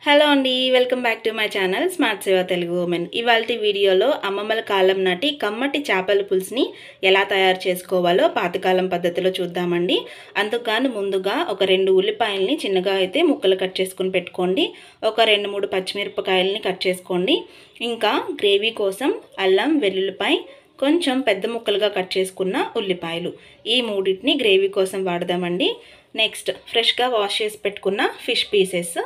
Hello అండి, welcome back to my channel smart సేవ Telugu women. ఇవాల్టి వీడియోలో అమ్మమ్మల కాలం నాటి కమ్మటి చేపల పులుసుని ఎలా తయారు చేసుకోవాలో పాతకాలం పద్ధతిలో చూద్దామండి. అందుకని ముందుగా ఒక 2 ఉల్లిపాయల్ని చిన్నగా అయితే ముక్కలు కట్ చేసుకుని పెట్టుకోండి. ఒక 2-3 పచ్చిమిరపకాయల్ని కట్ చేసుకోండి. ఇంకా గ్రేవీ కోసం అల్లం, వెల్లుల్లిపాయ, కొంచెం పెద్ద ముక్కలుగా కట్ చేసుకున్న ఉల్లిపాయలు, ఈ మూడింటిని గ్రేవీ కోసం వాడదామండి. నెక్స్ట్ ఫ్రెష్గా వాష్ చేసి పెట్టుకున్న ఫిష్ పీసెస్,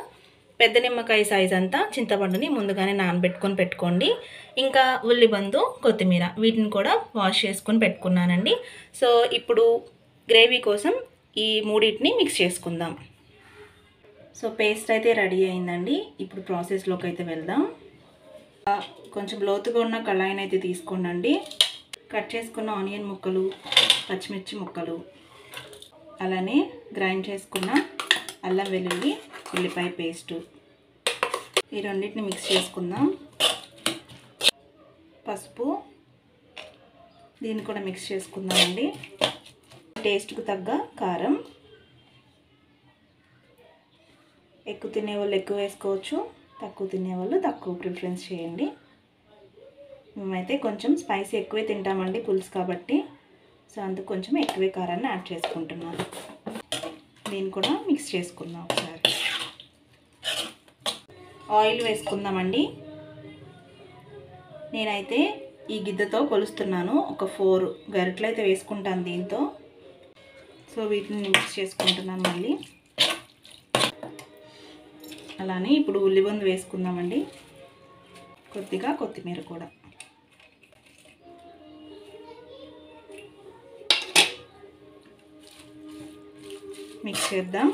పెద్ద నిమ్మకాయ సైజ్ అంతా చింతపండుని ముందుగానే నానబెట్టుకొని పెట్టుకోండి. ఇంకా ఉల్లిబందు, కొత్తిమీర, వీటిని కూడా వాష్ చేసుకొని పెట్టుకున్నానండి. సో ఇప్పుడు గ్రేవీ కోసం ఈ మూడింటిని మిక్స్ చేసుకుందాం. సో పేస్ట్ అయితే రెడీ అయిందండి. ఇప్పుడు ప్రాసెస్లోకి అయితే వెళ్దాం. కొంచెం లోతుగా ఉన్న కళాయిని అయితే తీసుకోండి. కట్ చేసుకున్న ఆనియన్ ముక్కలు, పచ్చిమిర్చి ముక్కలు, అలానే గ్రైండ్ చేసుకున్న అల్లం వెల్లుల్లి ఉల్లిపాయ పేస్టు, ఈ రెండింటిని మిక్స్ చేసుకుందాం. పసుపు, దీన్ని కూడా మిక్స్ చేసుకుందామండి. టేస్ట్కు తగ్గ కారం, ఎక్కువ తినేవాళ్ళు ఎక్కువ వేసుకోవచ్చు, తక్కువ తినేవాళ్ళు తక్కువ ప్రిఫరెన్స్ చేయండి. మేమైతే కొంచెం స్పైసీ ఎక్కువే తింటామండి పులుసు కాబట్టి, సో అందుకు కొంచెం ఎక్కువే కారాన్ని యాడ్ చేసుకుంటున్నాను. దీన్ని కూడా మిక్స్ చేసుకుందాం. ఒకసారి ఆయిల్ వేసుకుందామండి. నేనైతే ఈ గిద్దతో కొలుస్తున్నాను. ఒక 4 గరిటెలు అయితే వేసుకుంటాను దీంతో. సో వీటిని మిక్స్ చేసుకుంటున్నాను మళ్ళీ. అలానే ఇప్పుడు ఉల్లిబందు వేసుకుందామండి. కొద్దిగా కొత్తిమీర కూడా. మిక్స్ చేద్దాం.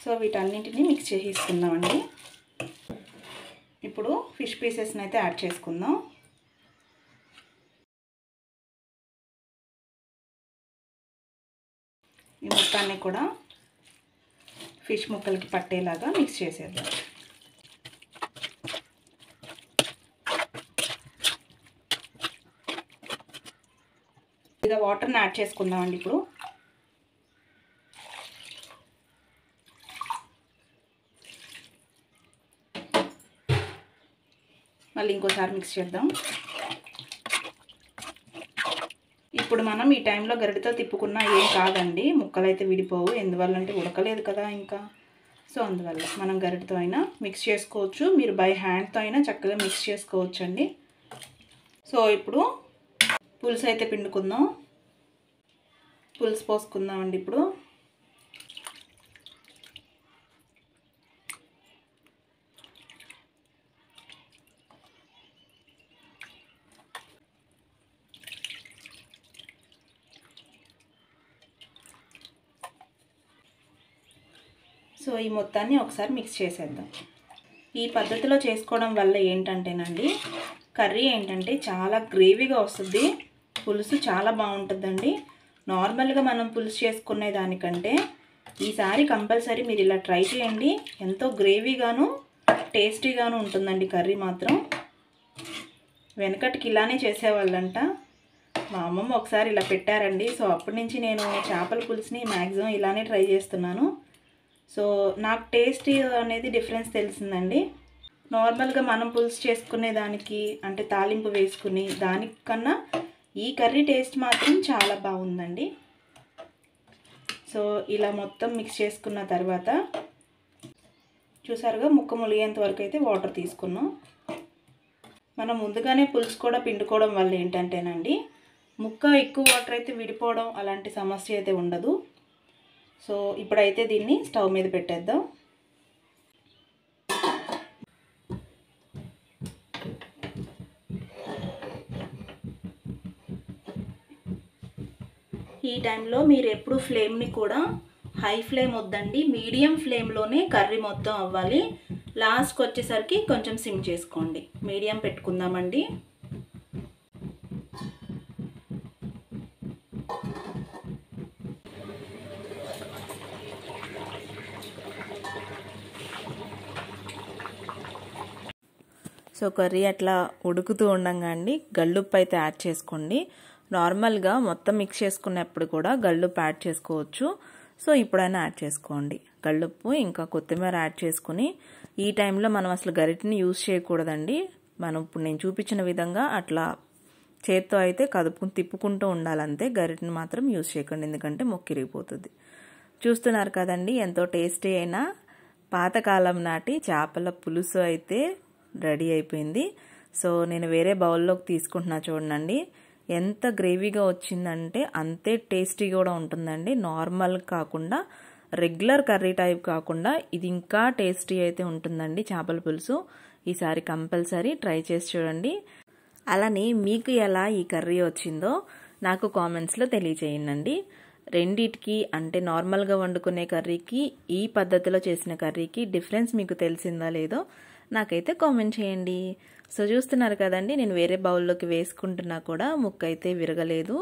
సో వీటన్నింటినీ మిక్స్ చేసేసుకుందామండి. ఇప్పుడు ఫిష్ పీసెస్ని అయితే యాడ్ చేసుకుందాం. ఈ మొత్తాన్ని కూడా ఫిష్ ముక్కలకి పట్టేలాగా మిక్స్ చేసేద్దాం. ఇక వాటర్ని యాడ్ చేసుకుందామండి. ఇప్పుడు మళ్ళీ ఇంకోసారి మిక్స్ చేద్దాం. ఇప్పుడు మనం ఈ టైంలో గరిటెతో తిప్పుకున్నా ఏం కాదండి, ముక్కలు అయితే విడిపోవు. ఎందువల్ల అంటే ఉడకలేదు కదా ఇంకా. సో అందువల్ల మనం గరిటెతో అయినా మిక్స్ చేసుకోవచ్చు, మీరు బై హ్యాండ్తో అయినా చక్కగా మిక్స్ చేసుకోవచ్చు అండి. సో ఇప్పుడు పులుసు అయితే పిండుకుందాం. పులుసు పోసుకుందామండి. ఇప్పుడు సో ఈ మొత్తాన్ని ఒకసారి మిక్స్ చేసేద్దాం. ఈ పద్ధతిలో చేసుకోవడం వల్ల ఏంటంటేనండి, కర్రీ ఏంటంటే చాలా గ్రేవీగా వస్తుంది, పులుసు చాలా బాగుంటుందండి. నార్మల్గా మనం పులుసు చేసుకునే దానికంటే ఈసారి కంపల్సరీ మీరు ఇలా ట్రై చేయండి. ఎంతో గ్రేవీగాను టేస్టీగాను ఉంటుందండి కర్రీ మాత్రం. వెనకటికి ఇలానే చేసేవాళ్ళంట. మా అమ్మమ్మ ఒకసారి ఇలా పెట్టారండి. సో అప్పటి నుంచి నేను చేపల పులుసుని మ్యాక్సిమం ఇలానే ట్రై చేస్తున్నాను. సో నాకు టేస్ట్ అనేది డిఫరెన్స్ తెలిసిందండి. నార్మల్గా మనం పులుసు చేసుకునే దానికి అంటే తాలింపు వేసుకుని దానికన్నా ఈ కర్రీ టేస్ట్ మాత్రం చాలా బాగుందండి. సో ఇలా మొత్తం మిక్స్ చేసుకున్న తర్వాత చూసారుగా ముక్క ములిగేంత వరకు అయితే వాటర్ తీసుకున్నాం. మనం ముందుగానే పులుసు కూడా పిండుకోవడం వల్ల ఏంటంటేనండి, ముక్క ఎక్కువ వాటర్ అయితే విడిపోవడం అలాంటి సమస్య అయితే ఉండదు. సో ఇప్పుడైతే దీన్ని స్టవ్ మీద పెట్టేద్దాం. ఈ టైంలో మీరు ఎప్పుడు ఫ్లేమ్ని కూడా హై ఫ్లేమ్ వద్దండి, మీడియం ఫ్లేమ్లోనే కర్రీ మొత్తం అవ్వాలి. లాస్ట్కి వచ్చేసరికి కొంచెం సిమ్ చేసుకోండి. మీడియం పెట్టుకుందామండి. సో కర్రీ అట్లా ఉడుకుతూ ఉండగా అండి గల్లుప్పు అయితే యాడ్ చేసుకోండి. నార్మల్గా మొత్తం మిక్స్ చేసుకున్నప్పుడు కూడా గల్లుప్పు యాడ్ చేసుకోవచ్చు. సో ఇప్పుడైనా యాడ్ చేసుకోండి. కళ్ళుప్పు ఇంకా కొత్తిమీర యాడ్ చేసుకుని ఈ టైంలో మనం అసలు గరిటెని యూజ్ చేయకూడదండి. మనం ఇప్పుడు నేను చూపించిన విధంగా అట్లా చేత్తో అయితే కదుపుకుని తిప్పుకుంటూ ఉండాలంతే. గరిటెని మాత్రం యూజ్ చేయకండి, ఎందుకంటే మొక్కిరిగిపోతుంది. చూస్తున్నారు కదండి, ఎంతో టేస్టీ అయినా పాతకాలం నాటి చేపల పులుసు అయితే రెడీ అయిపోయింది. సో నేను వేరే బౌల్లోకి తీసుకుంటున్నా చూడండి. ఎంత గ్రేవీగా వచ్చిందంటే అంతే టేస్టీ కూడా ఉంటుందండి. నార్మల్ కాకుండా రెగ్యులర్ కర్రీ టైప్ కాకుండా ఇది ఇంకా టేస్టీ అయితే ఉంటుందండి చేపల పులుసు. ఈసారి కంపల్సరీ ట్రై చేసి చూడండి. అలానే మీకు ఎలా ఈ కర్రీ వచ్చిందో నాకు కామెంట్స్లో తెలియచేయండి. రెండిటికి అంటే నార్మల్గా వండుకునే కర్రీకి ఈ పద్ధతిలో చేసిన కర్రీకి డిఫరెన్స్ మీకు తెలిసిందా లేదో నాకైతే కామెంట్ చేయండి. సో చూస్తున్నారు కదండి, నేను వేరే బౌల్లోకి వేసుకుంటున్నా కూడా ముక్క అయితే విరగలేదు.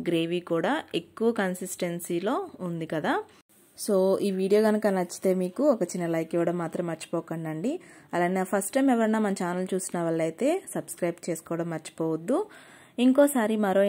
గ్రేవీ కూడా ఎక్కువ కన్సిస్టెన్సీలో ఉంది కదా. సో ఈ వీడియో కనుక నచ్చితే మీకు ఒక చిన్న లైక్ ఇవ్వడం మాత్రం మర్చిపోకండి. అలానే ఫస్ట్ టైం ఎవరన్నా మన ఛానల్ చూసిన వాళ్ళైతే సబ్స్క్రైబ్ చేసుకోవడం మర్చిపోవద్దు. ఇంకోసారి మరో